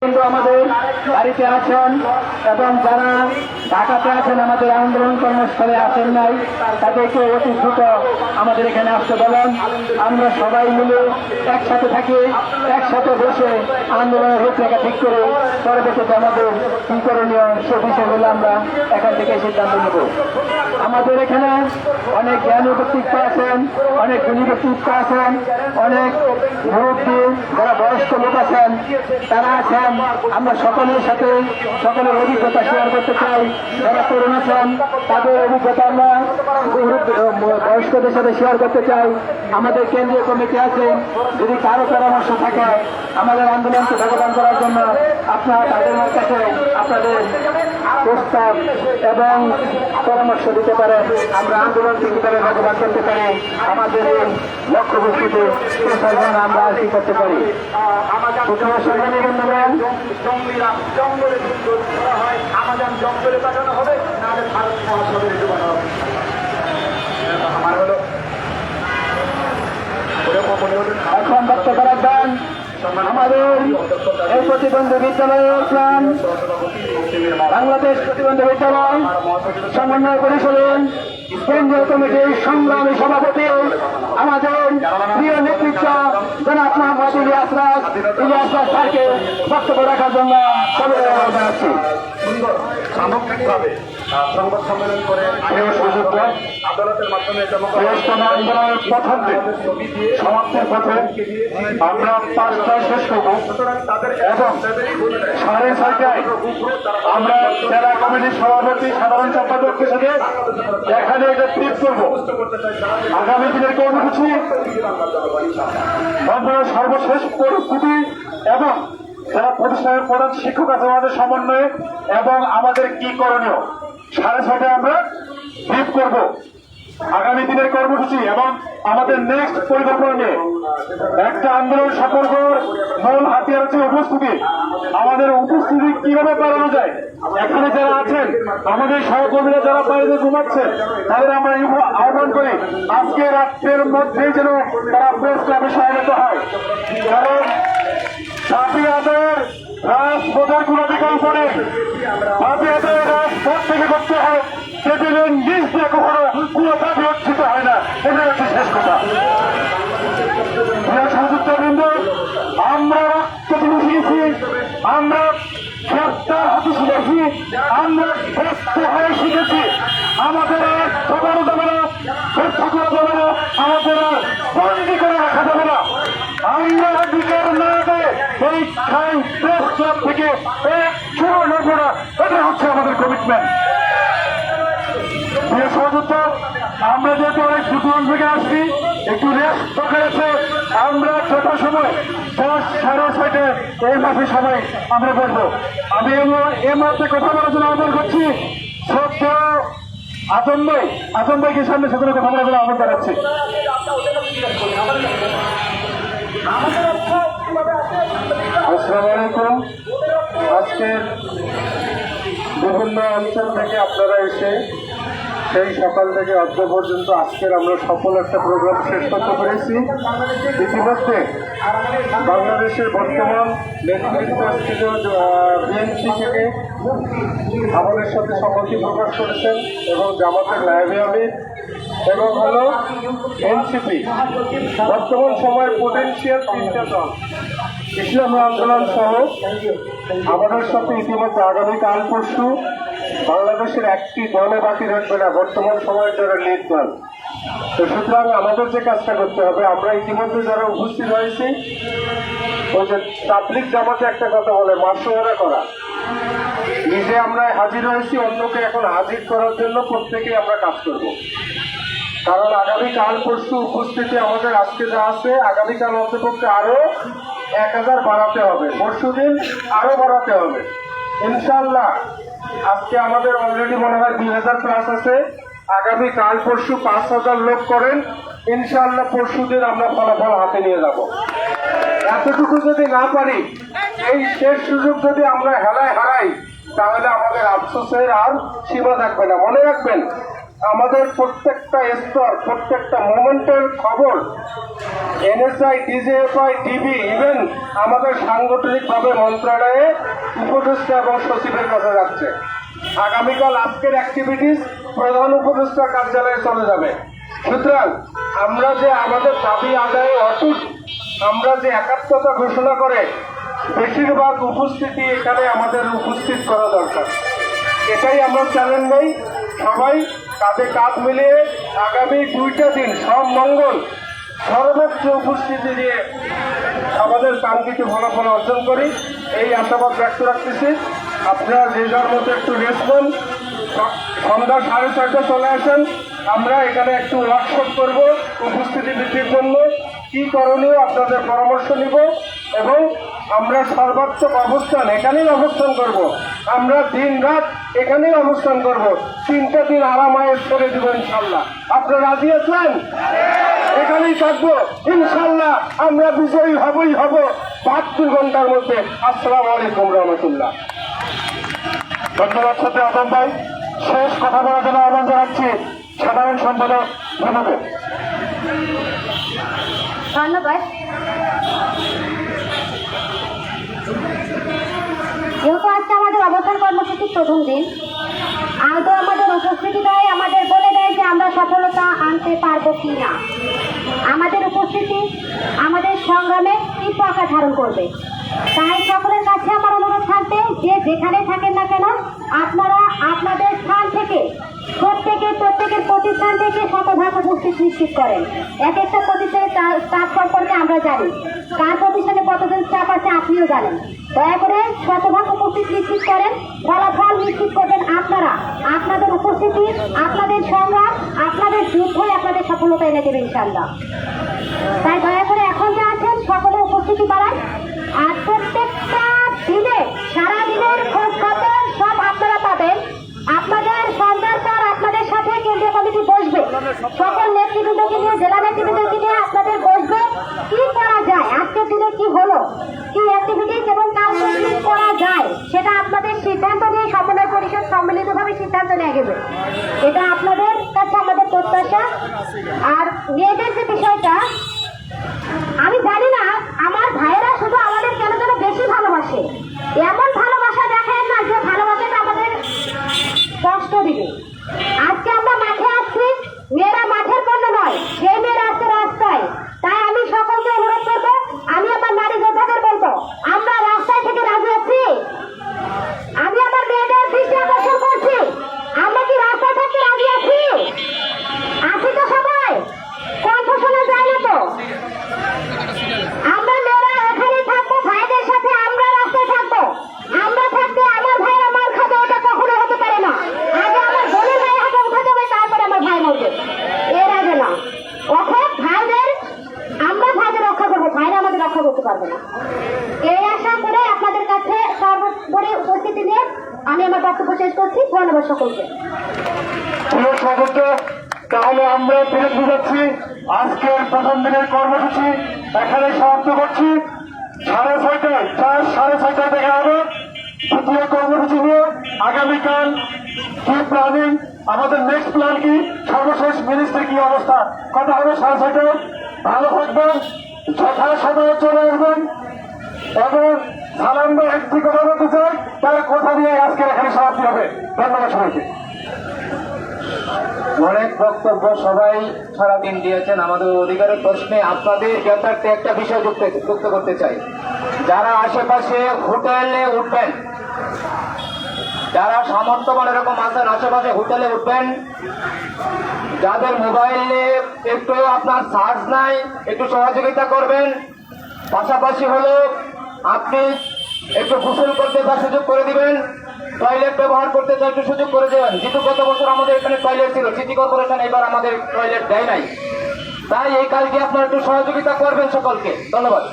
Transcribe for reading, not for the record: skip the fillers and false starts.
কিন্তু আমাদের বাড়িতে আছেন এবং যারা ঢাকাতে আছেন আমাদের আন্দোলন কর্মস্থলে আসেন নাই তাদেরকে অতি দ্রুত আমাদের এখানে আসতে বলেন। আমরা সবাই মিলে একসাথে থাকি, একসাথে বসে আন্দোলনের রূপরেখা ঠিক করে পরবর্তীতে আমাদের কি করণীয় সে বিষয়গুলো আমরা এখান থেকে সিদ্ধান্ত নেব। আমাদের এখানে অনেক জ্ঞানী ব্যক্তিত্ব আছেন, অনেক গুণী ব্যক্তিত্ব আছেন, অনেক মুরব্বী যারা বয়স্ক লোক আছেন তারা আছেন। আমরা সকলের সাথে সকলের অভিজ্ঞতা শেয়ার করতে চাই। যারা তরুণ আছেন তাদের অভিজ্ঞতা আমরা বয়স্কদের সাথে শেয়ার করতে চাই। আমাদের কেন্দ্রীয় কমিটি আছে, যদি কারো পরামর্শ থাকে আমাদের আন্দোলনকে ভগবান করার জন্য আপনারা তাদের কাছে আপনাদের প্রস্তাব এবং পরামর্শ দিতে পারেন। আমরা আন্দোলনকে কিভাবে ভগবান করতে পারি, আমাদের এই লক্ষ্যবস্তুতে আমরা আর কি করতে পারি। সংগ্রামী বন্ধুগণ, জঙ্গলে হয় আমাদের জঙ্গলে পাঠানো হবে, নাহলে ভারত মহাসাগরে ডুবানো হবে। আমার হলো এখন বক্তব্য রাখবেন আমাদের এই প্রতিবন্ধী বিদ্যালয়ের প্রাণ বাংলাদেশ প্রতিবন্ধী বিদ্যালয় সমন্বয় পরিষদের কেন্দ্রীয় কমিটির সংগ্রামী সভাপতি আমাদের প্রিয় নেতৃত্ব জনাব মোহাম্মদ ইলিয়াস রাজ স্যারকে বক্তব্য রাখার জন্য সবাই জানাচ্ছি। সামগ্রিকভাবে সংবাদ সম্মেলন করে আদালতের মাধ্যমে আন্দোলনের প্রথম দিন সমাপ্তের পথে আমরা 5টায় শেষ করবো এবং 6:30টায় আমরা জেলা কমিটির সভাপতি সাধারণ সম্পাদকের সাথে এখানে এটা ট্রিপ করবো। আগামী দিনের কর্মসূচি আমরা সর্বশেষ পরিস্থিতি এবং যারা প্রতিষ্ঠানের প্রধান শিক্ষক আছে আমাদের সমন্বয়ে এবং আমাদের কি করণীয় 6:30টায় আমরা ব্রিফ করব আগামী দিনের কর্মসূচি এবং আমাদের নেক্সট পরিকল্পনা নিয়ে। একটা আন্দোলন সফল করার মূল হাতিয়ার হচ্ছে উপস্থিতি। আমাদের উপস্থিতি কিভাবে বাড়ানো যায়, এখানে যারা আছেন আমাদের সহকর্মীরা যারা বাইরে ঘুমাচ্ছেন তাদের আমরা আহ্বান করি আজকে রাত্রের মধ্যেই যেন তারা প্রেস ক্লাবে সমবেত হয়, কারণ দাবি আদায়ের রাজপথের কোন বিকল্প নেই। দাবি আদায়ের রাজপথ থেকে করতে হয়, টেবিলের নিচ দিয়ে কখনো কোনো দাবি অর্জিত হয় না। এটা হচ্ছে শেষ কথা। সংযুক্তবৃন্দ, আমরা রক্ত দিয়ে শিখেছি, আমরা গ্রেপ্তার হতে শিখেছি, আমরা ব্যস্ত হয়ে শিখেছি। আমাদের দবানো যাবে না, ব্যর্থ করা যাবে না, আমাদের বন্দি করে রাখা যাবে না। আমরা বিচার না দেয় এই প্রেস ক্লাব থেকে এক শুরু নেব না, এটা হচ্ছে আমাদের কমিটমেন্ট। প্রিয় সহযোদ্ধ, আমরা যেহেতু অনেক দূর থেকে আসছি, একটু রেস্ট দরকার আছে। আমরা যথাসময় 6:30 এই মাসে সময় আমরা বলবো। আমি এই মুহূর্তে কথা বলার জন্য আহ্বান করছি শ্রদ্ধা আজম ভাইকে সামনে সেখানে কথা বলার জন্য আহ্বান জানাচ্ছি। আসসালামু আলাইকুম। আজকের বিভিন্ন অঞ্চল থেকে আপনারা এসে সেই সকাল থেকে অদ্য পর্যন্ত আজকের আমরা সফল একটা প্রোগ্রাম শেষ করতে পেরেছি। ইতিমধ্যে বাংলাদেশের বর্তমান নেতৃত্ব বিএনপি থেকে আমাদের সাথে সম্মতি প্রকাশ করেছেন এবং জামাতের নায়েবে আমির এবং হলো এনসিপি। বর্তমান সময়ের পোটেনশিয়াল 3টা দল ইসলামী আন্দোলন সহ আমাদের সাথে ইতিমধ্যে আগামীকাল পরশু বাংলাদেশের একটি দলে বাকি রাখবে না বর্তমান সময়ের যারা লিড দল। তো সুতরাং আমাদের যে কাজটা করতে হবে, আমরা ইতিমধ্যে যারা উপস্থিত হয়েছি, ওই যে তাবলিগ জামাতে একটা কথা বলে মাসোয়ারা করা, নিজে আমরা হাজির হয়েছি, অন্যকে এখন হাজির করার জন্য প্রত্যেকেই আমরা কাজ করব। কারণ আগামীকাল পরশু উপস্থিতি আমাদের আজকে যা আছে, আগামীকাল অন্তপক্ষে আরো 1000 বাড়াতে হবে, পরশু দিন আরো বাড়াতে হবে ইনশাল্লাহ। আজকে আমাদের অলরেডি মনে হয় 2000+ আছে, আগামীকাল পরশু 5000 লোক করেন ইনশাল্লাহ। পরশু দিন আমরা ফলাফল হাতে নিয়ে যাব। এতটুকু যদি না পারি, এই শেষ সুযোগ যদি আমরা হেলায় হারাই, তাহলে আমাদের আফসোসের আর সীমা থাকবে না। মনে রাখবেন, আমাদের প্রত্যেকটা স্তর, প্রত্যেকটা মোমেন্টের খবর এনএসআই, ডিজিএফআই, টিভি, ইভেন আমাদের সাংগঠনিকভাবে মন্ত্রণালয়ে উপদেষ্টা এবং সচিবের কাছে যাচ্ছে। আগামীকাল আজকের অ্যাক্টিভিটিস প্রধান উপদেষ্টা কার্যালয়ে চলে যাবে। সুতরাং আমরা যে আমাদের দাবি আদায়ে অটুট, আমরা যে একাত্মতা ঘোষণা করে বেশিরভাগ উপস্থিতি এখানে আমাদের উপস্থিত করা দরকার। এটাই আমরা চ্যালেঞ্জ নেই, সবাই কাঁধে কাঁধ মিলিয়ে আগামী 2টা দিন সব মঙ্গল সর্বোচ্চ উপস্থিতি দিয়ে আমাদের কাঙ্ক্ষিত ফলাফল অর্জন করি, এই আশাবাদ ব্যক্ত রাখতেছি। আপনারা যে যার মতো একটু রেস্ট নেন, সন্ধ্যা 6:30 চলে আসেন। আমরা এখানে একটু ওয়ার্কশপ করব উপস্থিতি বৃদ্ধির জন্য, কি করণীয় আপনাদের পরামর্শ নিব এবং আমরা সর্বাত্মক অবস্থান এখানেই অবস্থান করব। আমরা দিন রাত এখানেই অবস্থান করব। 3টা দিন আরামায় ছেড়ে দেব ইনশাল্লাহ। আপনারা রাজি আছেন? এখানেই থাকবো ইনশাল্লাহ। আমরা বিজয়ী হবই হব 72 ঘন্টার মধ্যে। আসসালামু আলাইকুম রহমতুল্লাহ। ধন্যবাদ সাথে আদম ভাই। শেষ কথা বলার জন্য আহ্বান জানাচ্ছি সাধারণ সম্পাদক ধন্যবাদ। ধন্যবাদ। যেহেতু আজকে আমাদের অবস্থান কর্মসূচির প্রথম দিন, আদৌ আমাদের উপস্থিতিটাই আমাদের বলে দেয় যে আমরা সফলতা আনতে পারবো কি না। আমাদের উপস্থিতি আমাদের সংগ্রামে তীব্র আকার ধারণ করবে। তাই সকলের কাছে আমার অনুরোধ থাকবে যে যেখানে থাকেন না কেন আপনারা আপনাদের স্থান থেকে প্রত্যেকের প্রতিষ্ঠান থেকে শতভাগ উপস্থিত নিশ্চিত করেন। এক একটা প্রতিষ্ঠানের স্টাফ সম্পর্কে আমরা জানি, কার প্রতিষ্ঠানে কতজন স্টাফ আছে আপনিও জানেন। দয়া করে শতভাগ উপস্থিত নিশ্চিত করেন, ফলাফল নিশ্চিত করবেন আপনারা। আপনাদের উপস্থিতি, আপনাদের সংগ্রাম, আপনাদের যুদ্ধই আপনাদের সফলতা এনে দেবে ইনশাল্লাহ। তাই দয়া করে এখন যে আছেন সকলে উপস্থিতি বাড়ান। আর প্রত্যেকটা দিনে সারা দিনের খোঁজ খবর সব আপনারা পাবেন। আপনাদের সন্ধ্যার পর আপনাদের সাথে কেন্দ্রীয় কমিটি বসবে, সকল নেতৃবৃন্দকে নিয়ে, জেলা নেতৃবৃন্দকে নিয়ে আপনাদের বসবে। কি করা যায়, আজকের দিনে কি হলো, কি অ্যাক্টিভিটিস এবং কালকে কি করা যায়, সেটা আপনাদের সিদ্ধান্ত নিয়ে সমন্বয় পরিষদ সম্মিলিতভাবে সিদ্ধান্ত নিয়ে গেবে। এটা আপনাদের কাছে আমাদের প্রত্যাশা। আর মেয়েদের যে বিষয়টা, আমি জানি না আমার ভাইয়েরা শুধু আমাদের কেন যেন বেশি ভালোবাসে। এমন ভালোবাসা দেখায় না যে ভালোবাসাটা আমাদের কষ্ট দিবে। আজকে আমরা মাঠে আসছি, মেয়েরা মাঠের পণ্য নয়, সেই মেয়েরা আসছে রাস্তায়। তাই আমি সকলকে অনুরোধ করবো, আমি আমার নারী যোদ্ধাদের বলবো, আমরা রাস্তায় থেকে রাজি আছি। আমি আমার মেয়েদের দৃষ্টি আকর্ষণ করছি, আমরা কি রাস্তায় থাকতে রাজি আছি? আছি তো সবাই? কণ্ঠ শোনা যায় না তো? আমরা মেয়েরা এখানেই থাকবো, ভাইদের সাথে আমরা রাস্তায় থাকবো। আমরা থাকতে আমার ভাই আমার খাবে, ওটা কখনো হতে পারে না। আগে আমার বোনের ভাই হাতে উঠাতে হবে, তারপরে আমার ভাই মরবে, এর আগে না। অর্থাৎ আমরা ভাইদের রক্ষা করবো, ভাইরা আমাদের রক্ষা করতে পারবে না। এই আশা করে আপনাদের কাছে সর্বোপরি উপস্থিতি নিয়ে আমি আমার বক্তব্য শেষ করছি। ধন্যবাদ সকলকে। তাহলে আমরা ফেরত বুঝাচ্ছি আজকের প্রথম দিনের কর্মসূচি এখানে সমাপ্ত করছি। 6:30 4:30 দেখা হবে দ্বিতীয় কর্মসূচি নিয়ে। আগামীকাল কি প্ল্যানিং, আমাদের নেক্সট প্ল্যান কি, সর্বশেষ মিনিস্ট্রি কি অবস্থা, কথা হবে 6:30। ভালো থাকবেন, যথাসময়ে চলে আসবেন এবং সালাম একটি কথা বলতে চাই, তার কথা দিয়ে আজকে এখানে সমাপ্তি হবে। ধন্যবাদ সবাইকে। অনেক বক্তব্য সবাই সারাদিন দিয়েছেন। আমাদের অধিকারের প্রশ্নে আপনাদের জ্ঞাতার্থে একটা বিষয় যুক্ত করতে চাই। যারা আশেপাশে হোটেলে উঠবেন, যারা সামর্থ্যবান এরকম আছেন আশেপাশে হোটেলে উঠবেন, যাদের মোবাইলে একটু আপনার চার্জ নাই একটু সহযোগিতা করবেন। পাশাপাশি হলো আপনি একটু গোসল করতে তার সুযোগ করে দিবেন, টয়লেট ব্যবহার করতে চাই একটু সুযোগ করে দেবেন। যেহেতু গত বছর আমাদের এখানে টয়লেট ছিল, সিটি কর্পোরেশন এবার আমাদের টয়লেট দেয় নাই, তাই এই কাজটি আপনারা একটু সহযোগিতা করবেন সকলকে। ধন্যবাদ।